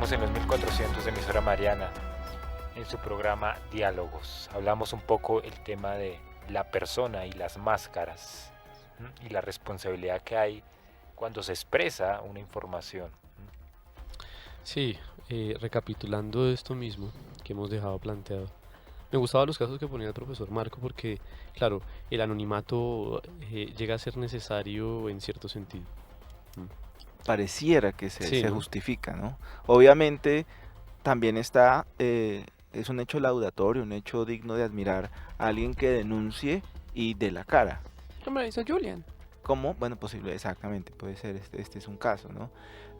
Estamos en los 1400 de emisora Mariana, en su programa Diálogos. Hablamos un poco el tema de la persona y las máscaras, y la responsabilidad que hay cuando se expresa una información. Sí, recapitulando esto mismo que hemos dejado planteado, me gustaban los casos que ponía el profesor Marco porque, claro, el anonimato llega a ser necesario en cierto sentido. Mm. Pareciera que Sí, se ¿no? justifica, ¿no? Obviamente también está, es un hecho laudatorio, un hecho digno de admirar a alguien que denuncie y dé la cara. Como lo hizo Julian. ¿Cómo? Bueno, posible, exactamente, puede ser, este es un caso, ¿no?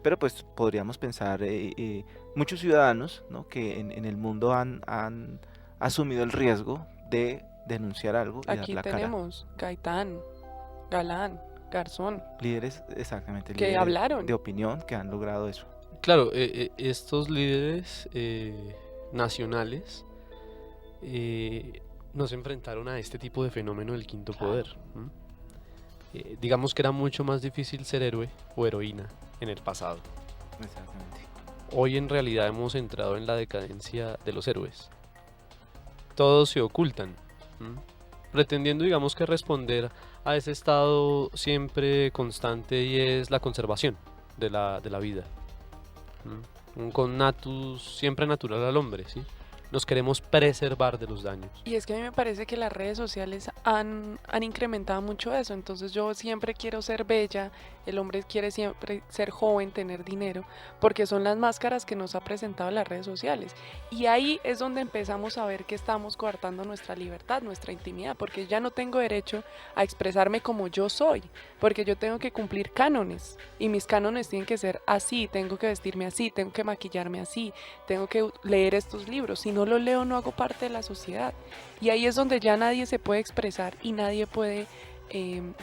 Pero pues podríamos pensar, muchos ciudadanos, ¿no? Que en el mundo han asumido el riesgo de denunciar algo y dar Aquí la cara. tenemos Gaitán, Galán, Garzón, Líderes, exactamente, que líderes de hablaron. opinión que han logrado eso. Claro, estos líderes nacionales nos enfrentaron a este tipo de fenómeno del quinto poder. Digamos que era mucho más difícil ser héroe o heroína en el pasado. Exactamente. Hoy en realidad hemos entrado en la decadencia de los héroes. Todos se ocultan, ¿m? Pretendiendo, digamos, que responder a ese estado siempre constante y es la conservación de la vida. Un connatus siempre natural al hombre, ¿sí? Nos queremos preservar de los daños. Y es que a mí me parece que las redes sociales han incrementado mucho eso. Entonces yo siempre quiero ser bella, el hombre quiere siempre ser joven, tener dinero, porque son las máscaras que nos ha presentado las redes sociales. Y ahí es donde empezamos a ver que estamos coartando nuestra libertad, nuestra intimidad, porque ya no tengo derecho a expresarme como yo soy, porque yo tengo que cumplir cánones. Y mis cánones tienen que ser así, tengo que vestirme así, tengo que maquillarme así, tengo que leer estos libros. Si no los leo, no hago parte de la sociedad. Y ahí es donde ya nadie se puede expresar y nadie puede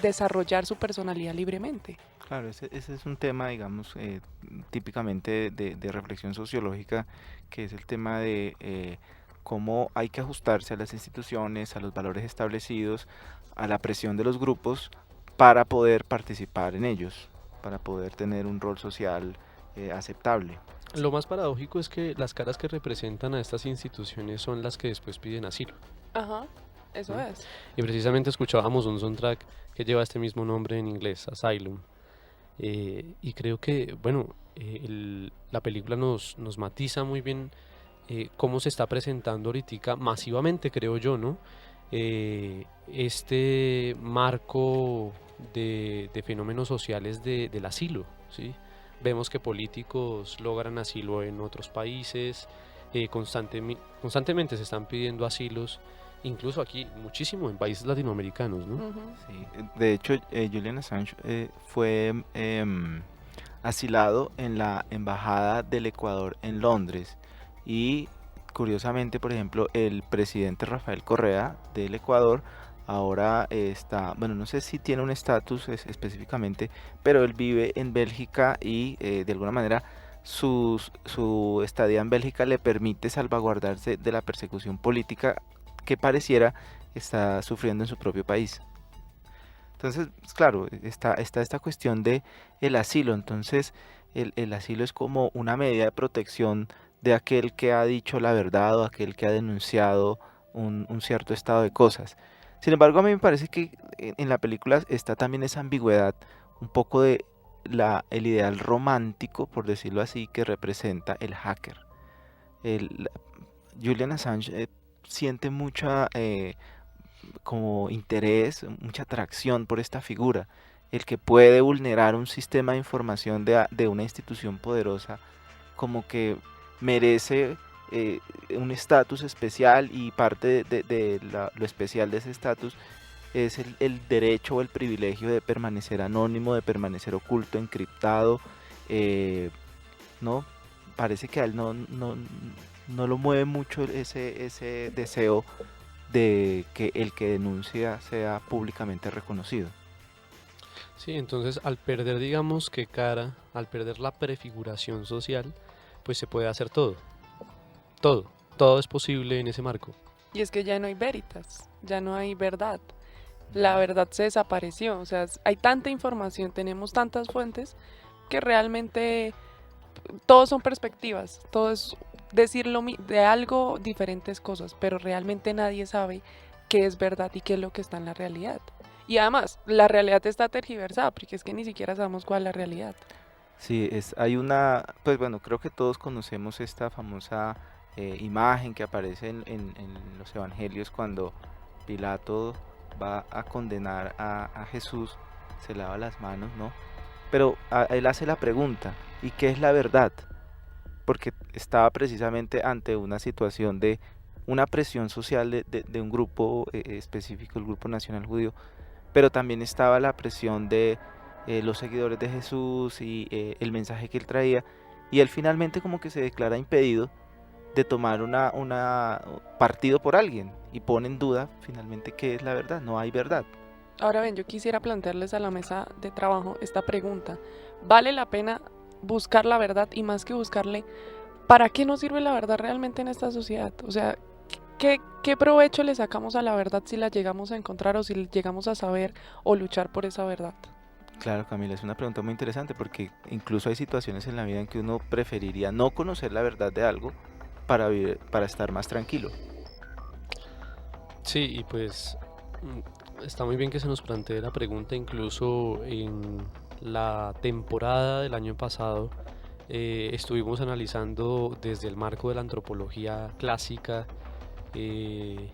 desarrollar su personalidad libremente. Claro, ese es un tema, digamos, típicamente de reflexión sociológica, que es el tema de cómo hay que ajustarse a las instituciones, a los valores establecidos, a la presión de los grupos para poder participar en ellos, para poder tener un rol social aceptable. Lo más paradójico es que las caras que representan a estas instituciones son las que después piden asilo. Ajá, eso ¿M? es. Y precisamente escuchábamos un soundtrack que lleva este mismo nombre en inglés, Asylum. Y creo que, bueno, la película nos matiza muy bien cómo se está presentando ahorita masivamente, creo yo, ¿no? Este marco de fenómenos sociales del asilo, ¿sí? Vemos que políticos logran asilo en otros países, constantemente se están pidiendo asilos, incluso aquí muchísimo en países latinoamericanos, ¿no? Ujú. Sí, de hecho, Julian Assange fue asilado en la Embajada del Ecuador en Londres y curiosamente, por ejemplo, el presidente Rafael Correa del Ecuador ahora está, bueno, no sé si tiene un estatus específicamente, pero él vive en Bélgica y de alguna manera su estadía en Bélgica le permite salvaguardarse de la persecución política que pareciera está sufriendo en su propio país. Entonces, pues, claro, está esta cuestión de el asilo. Entonces, el asilo es como una medida de protección de aquel que ha dicho la verdad o aquel que ha denunciado un cierto estado de cosas. Sin embargo, a mí me parece que en la película está también esa ambigüedad, un poco de el ideal romántico, por decirlo así, que representa el hacker. El, Julian Assange siente mucha como interés, mucha atracción por esta figura, el que puede vulnerar un sistema de información de una institución poderosa, como que merece un estatus especial y parte lo especial de ese estatus es el derecho o el privilegio de permanecer anónimo, de permanecer oculto, encriptado, eh, ¿no? Parece que a él no lo mueve mucho ese deseo de que el que denuncia sea públicamente reconocido. Sí, entonces al perder, digamos que cara, al perder la prefiguración social, pues se puede hacer todo, todo, todo es posible en ese marco. Y es que ya no hay veritas, ya no hay verdad. La verdad se desapareció. O sea, hay tanta información, tenemos tantas fuentes que realmente todos son perspectivas, todo es decir de algo diferentes cosas, pero realmente nadie sabe qué es verdad y qué es lo que está en la realidad. Y además, la realidad está tergiversada, porque es que ni siquiera sabemos cuál es la realidad. Sí, hay una, pues bueno, creo que todos conocemos esta famosa imagen que aparece en los evangelios cuando Pilato va a condenar a Jesús, se lava las manos, ¿no? Pero él hace la pregunta, ¿y qué es la verdad? Porque estaba precisamente ante una situación de una presión social de un grupo específico, el Grupo Nacional Judío, pero también estaba la presión de los seguidores de Jesús y el mensaje que él traía, y él finalmente como que se declara impedido de tomar una partido por alguien y pone en duda finalmente qué es la verdad, no hay verdad. Ahora bien, yo quisiera plantearles a la mesa de trabajo esta pregunta. ¿Vale la pena buscar la verdad y más que buscarle, para qué nos sirve la verdad realmente en esta sociedad? O sea, ¿qué provecho le sacamos a la verdad si la llegamos a encontrar o si llegamos a saber o luchar por esa verdad? Claro, Camila, es una pregunta muy interesante porque incluso hay situaciones en la vida en que uno preferiría no conocer la verdad de algo para vivir, para estar más tranquilo. Sí, y pues está muy bien que se nos plantee la pregunta, incluso en la temporada del año pasado estuvimos analizando desde el marco de la antropología clásica eh,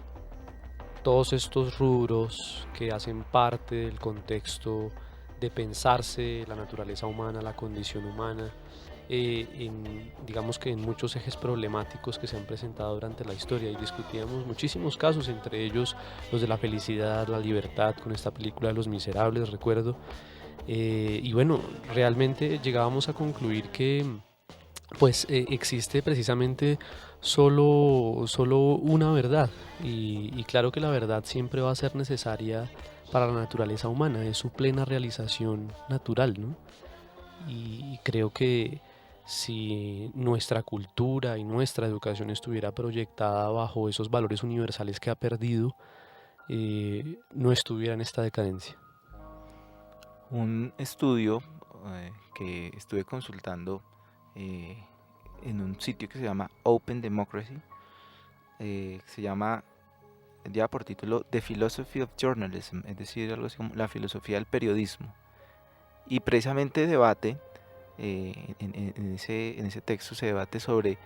todos estos rubros que hacen parte del contexto de pensarse la naturaleza humana, la condición humana, digamos que en muchos ejes problemáticos que se han presentado durante la historia, y discutíamos muchísimos casos, entre ellos los de la felicidad, la libertad, con esta película de Los Miserables, recuerdo. Y bueno, realmente llegábamos a concluir que pues existe precisamente solo una verdad, y claro que la verdad siempre va a ser necesaria para la naturaleza humana, es su plena realización natural, ¿no? Y creo que si nuestra cultura y nuestra educación estuviera proyectada bajo esos valores universales que ha perdido, no estuviera en esta decadencia. Un estudio que estuve consultando eh, en un sitio que se llama Open Democracy, se llama, ya por título, The Philosophy of Journalism, es decir, algo así como la filosofía del periodismo. Y precisamente debate, en ese texto se debate sobre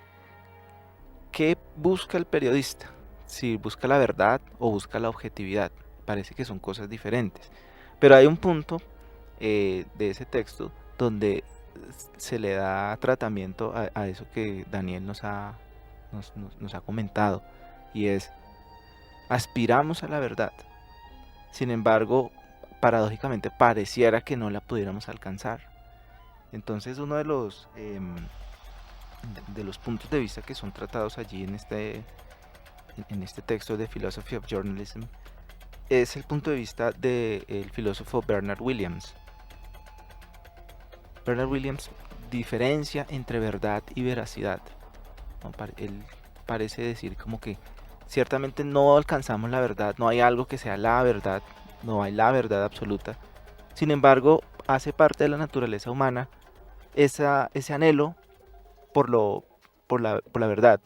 qué busca el periodista, si busca la verdad o busca la objetividad. Parece que son cosas diferentes. Pero hay un punto de ese texto donde se le da tratamiento a eso que Daniel nos ha comentado, y es, aspiramos a la verdad, sin embargo, paradójicamente pareciera que no la pudiéramos alcanzar. Entonces uno de los puntos de vista que son tratados allí en este texto de Philosophy of Journalism es el punto de vista del filósofo Bernard Williams. Bernard Williams diferencia entre verdad y veracidad, ¿no? Él parece decir como que ciertamente no alcanzamos la verdad, no hay algo que sea la verdad, no hay la verdad absoluta. Sin embargo, hace parte de la naturaleza humana ese anhelo por la verdad.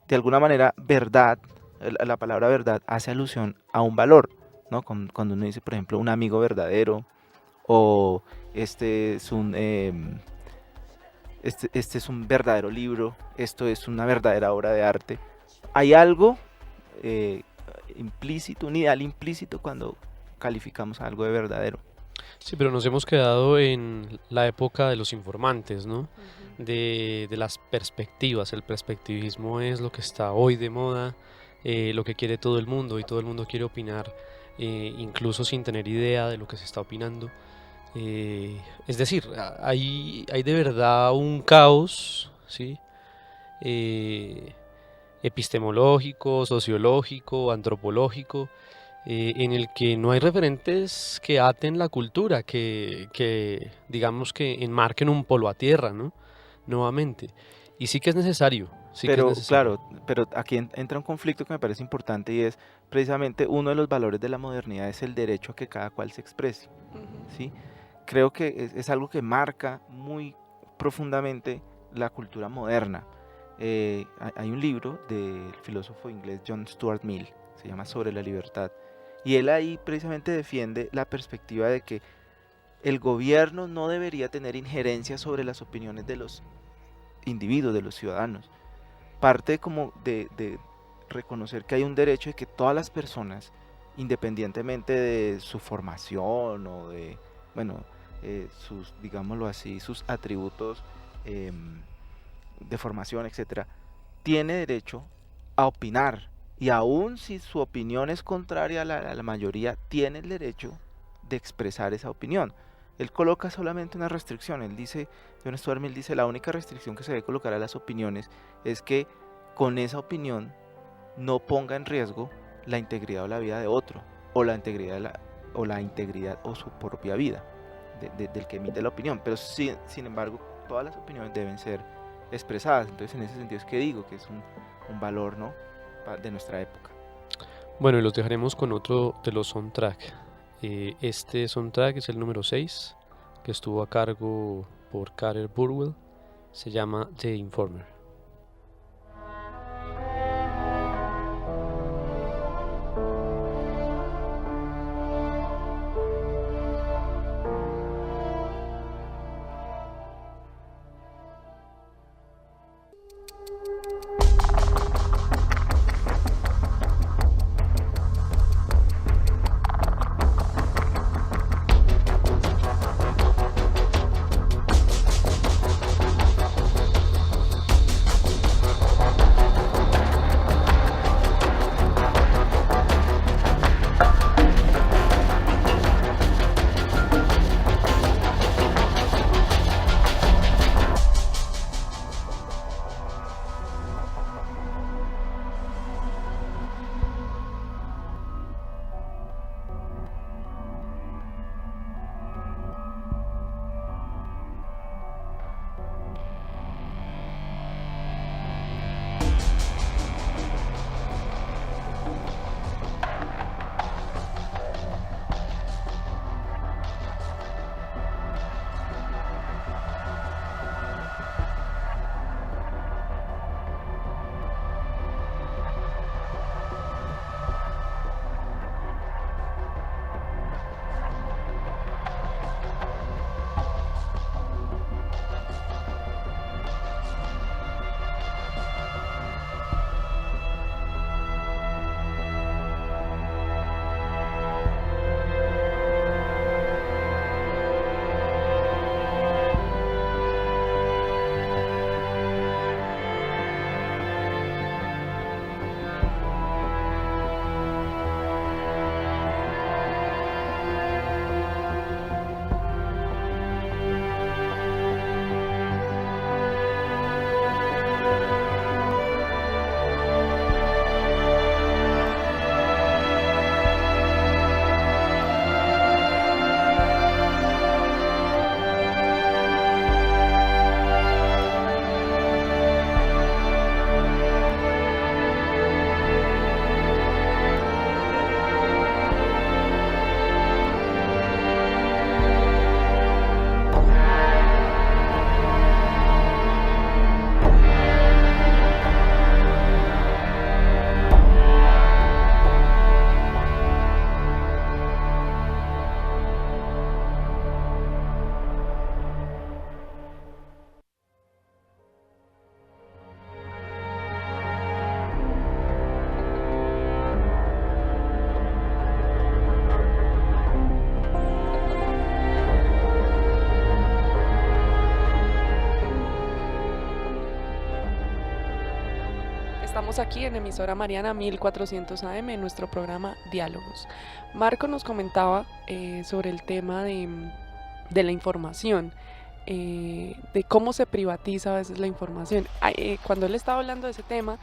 De alguna manera, verdad, la palabra verdad hace alusión a un valor, ¿no? Cuando uno dice, por ejemplo, un amigo verdadero, o este es este es un verdadero libro, esto es una verdadera obra de arte. Hay algo eh, implícito, un ideal implícito cuando calificamos algo de verdadero. Sí, pero nos hemos quedado en la época de los informantes, ¿no? Ujú. De las perspectivas. El perspectivismo es lo que está hoy de moda, lo que quiere todo el mundo, y todo el mundo quiere opinar, incluso sin tener idea de lo que se está opinando. Es decir, hay de verdad un caos, ¿sí? Eh, Epistemológico, sociológico, antropológico, en el que no hay referentes que aten la cultura, que digamos que enmarquen un polo a tierra, ¿no? Nuevamente. Y sí que es necesario, sí que es Pero necesario. claro, pero aquí entra un conflicto que me parece importante, y es precisamente uno de los valores de la modernidad es el derecho a que cada cual se exprese, Ujú. ¿sí? Creo que es algo que marca muy profundamente la cultura moderna. Hay un libro del filósofo inglés John Stuart Mill, se llama Sobre la libertad, y él ahí precisamente defiende la perspectiva de que el gobierno no debería tener injerencia sobre las opiniones de los individuos, de los ciudadanos. Parte como de reconocer que hay un derecho de que todas las personas, independientemente de su formación o de, bueno, sus, digámoslo así, sus atributos de formación, etcétera, tiene derecho a opinar, y aun si su opinión es contraria a la mayoría, tiene el derecho de expresar esa opinión. Él coloca solamente una restricción. Él dice, John Stuart Mill dice, la única restricción que se debe colocar a las opiniones es que con esa opinión no ponga en riesgo la integridad o la vida de otro, o la integridad o su propia vida del que emite la opinión. Pero sin embargo, todas las opiniones deben ser expresadas. Entonces, en ese sentido es que digo que es un valor, ¿no?, de nuestra época. Bueno, y los dejaremos con otro de los soundtrack. Este soundtrack es el número 6, que estuvo a cargo por Carter Burwell. Se llama The Informer. Estamos aquí en emisora Mariana 1400 AM en nuestro programa Diálogos. Marco nos comentaba sobre el tema de la información, de cómo se privatiza a veces la información. Cuando él estaba hablando de ese tema,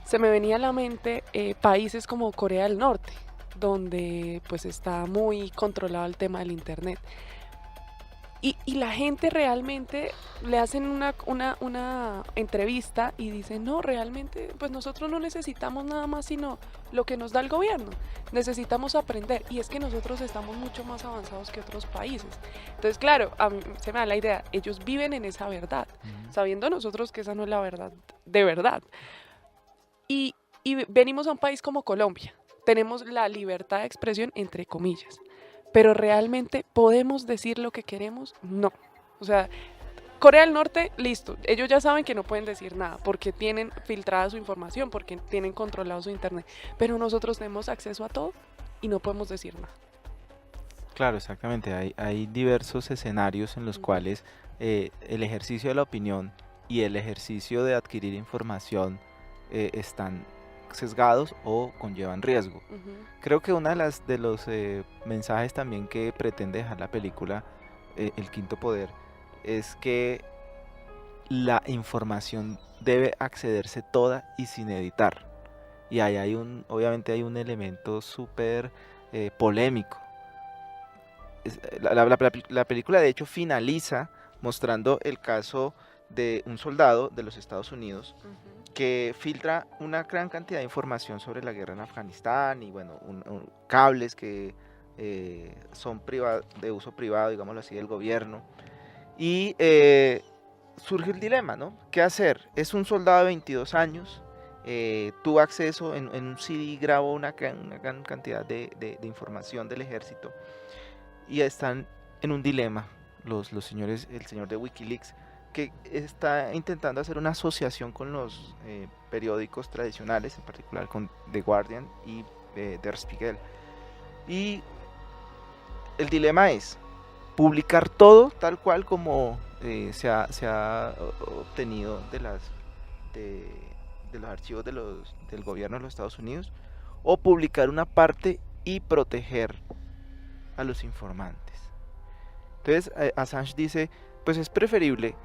se me venía a la mente países como Corea del Norte, donde pues está muy controlado el tema del internet. Y la gente realmente le hacen una entrevista y dicen, no, realmente, pues nosotros no necesitamos nada más sino lo que nos da el gobierno. Necesitamos aprender y es que nosotros estamos mucho más avanzados que otros países. Entonces, claro, a mí se me da la idea, ellos viven en esa verdad, sabiendo nosotros que esa no es la verdad de verdad. Y venimos a un país como Colombia, tenemos la libertad de expresión entre comillas. Pero realmente podemos decir lo que queremos, no. O sea, Corea del Norte, listo, ellos ya saben que no pueden decir nada porque tienen filtrada su información, porque tienen controlado su internet, pero nosotros tenemos acceso a todo y no podemos decir nada. Claro, exactamente. Hay diversos escenarios en los cuales el ejercicio de la opinión y el ejercicio de adquirir información están sesgados o conllevan riesgo. Ujú. Creo que uno de los mensajes también que pretende dejar la película, El Quinto Poder, es que la información debe accederse toda y sin editar. Y ahí obviamente hay un elemento súper polémico. La película de hecho finaliza mostrando el caso de un soldado de los Estados Unidos Ujú. que filtra una gran cantidad de información sobre la guerra en Afganistán y bueno, cables que son de uso privado, digámoslo así, del gobierno. Y surge el dilema, ¿no? ¿Qué hacer? Es un soldado de 22 años, tuvo acceso en un CD, grabó una gran cantidad de información del ejército y están en un dilema el señor de Wikileaks, que está intentando hacer una asociación con los periódicos tradicionales, en particular con The Guardian y Der Spiegel. Y el dilema es publicar todo tal cual como se ha obtenido de los archivos del gobierno de los Estados Unidos, o publicar una parte y proteger a los informantes. Entonces Assange dice, pues es preferible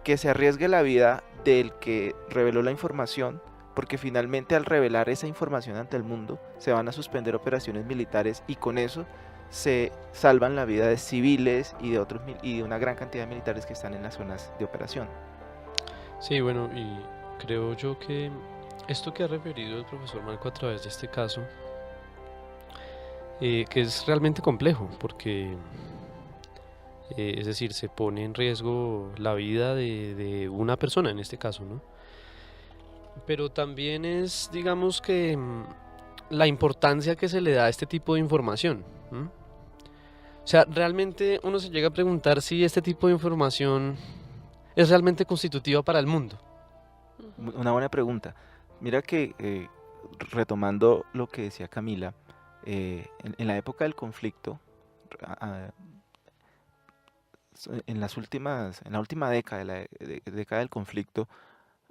que se arriesgue la vida del que reveló la información, porque finalmente al revelar esa información ante el mundo se van a suspender operaciones militares y con eso se salvan la vida de civiles y de una gran cantidad de militares que están en las zonas de operación. Sí, bueno, y creo yo que esto que ha referido el profesor Marco a través de este caso, que es realmente complejo, porque es decir, se pone en riesgo la vida de una persona en este caso, ¿no? Pero también es, digamos que, la importancia que se le da a este tipo de información. O sea, realmente uno se llega a preguntar si este tipo de información es realmente constitutiva para el mundo. Ujú. Una buena pregunta. Mira que retomando lo que decía Camila, en la época del conflicto, a- en la última década, década del conflicto,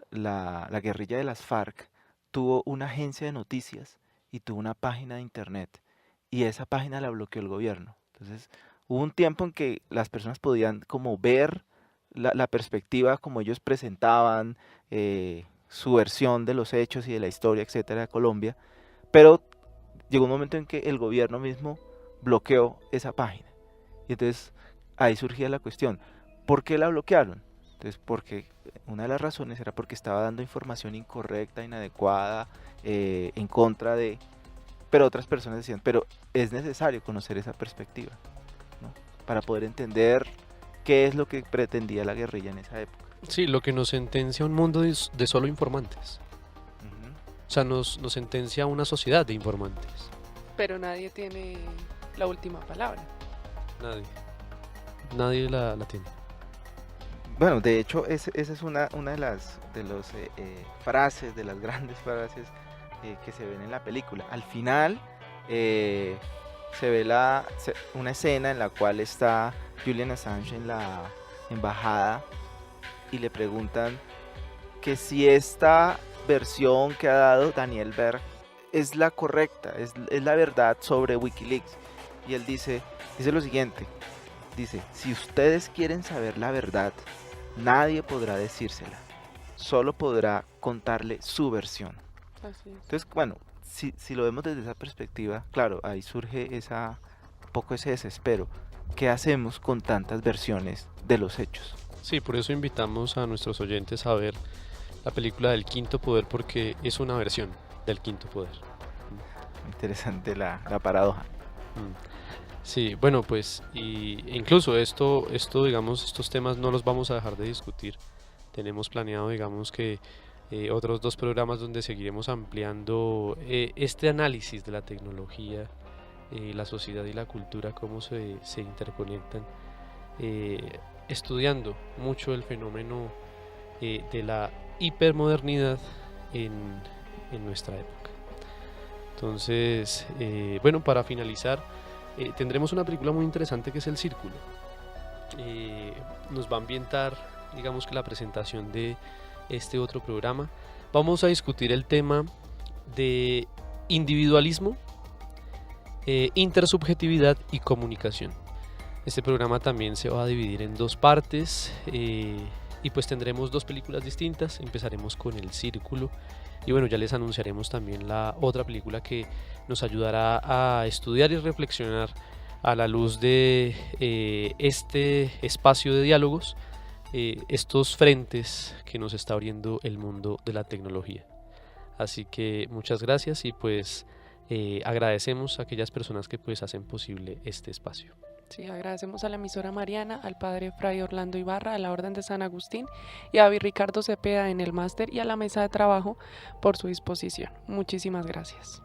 la guerrilla de las FARC tuvo una agencia de noticias y tuvo una página de internet, y esa página la bloqueó el gobierno. Entonces, hubo un tiempo en que las personas podían como ver la perspectiva como ellos presentaban, su versión de los hechos y de la historia, etcétera, de Colombia, pero llegó un momento en que el gobierno mismo bloqueó esa página. Y entonces ahí surgía la cuestión, ¿por qué la bloquearon? Entonces, porque una de las razones era porque estaba dando información incorrecta, inadecuada, en contra de... Pero otras personas decían, pero es necesario conocer esa perspectiva, ¿no? Para poder entender qué es lo que pretendía la guerrilla en esa época. Sí, lo que nos sentencia a un mundo de solo informantes. Ujú. O sea, nos sentencia a una sociedad de informantes. Pero nadie tiene la última palabra. Nadie. Nadie la tiene. Bueno, de hecho, esa es una de las frases, de las grandes frases que se ven en la película. Al final se ve una escena en la cual está Julian Assange en la embajada y le preguntan que si esta versión que ha dado Daniel Berg es la correcta, es la verdad sobre Wikileaks. Y él dice lo siguiente, dice, si ustedes quieren saber la verdad, nadie podrá decírsela, solo podrá contarle su versión. Así es. Entonces, bueno, si lo vemos desde esa perspectiva, claro, ahí surge un poco ese desespero. ¿qué hacemos con tantas versiones de los hechos? Sí, por eso invitamos a nuestros oyentes a ver la película del Quinto Poder, porque es una versión del Quinto Poder. Interesante la paradoja. Mm. Sí, bueno, pues incluso digamos, estos temas no los vamos a dejar de discutir. Tenemos planeado, digamos, que otros 2 programas donde seguiremos ampliando este análisis de la tecnología, la sociedad y la cultura, cómo se interconectan, estudiando mucho el fenómeno de la hipermodernidad en nuestra época. Entonces, bueno, para finalizar, tendremos una película muy interesante que es El Círculo. Nos va a ambientar, digamos, que la presentación de este otro programa. Vamos a discutir el tema de individualismo, intersubjetividad y comunicación. Este programa también se va a dividir en 2 partes, y pues tendremos 2 películas distintas. Empezaremos con El Círculo y bueno, ya les anunciaremos también la otra película que nos ayudará a estudiar y reflexionar a la luz de este espacio de diálogos, estos frentes que nos está abriendo el mundo de la tecnología. Así que muchas gracias y pues agradecemos a aquellas personas que pues hacen posible este espacio. Sí, agradecemos a la emisora Mariana, al padre Fray Orlando Ibarra, a la Orden de San Agustín y a David Ricardo Cepeda en el máster y a la mesa de trabajo por su disposición. Muchísimas gracias.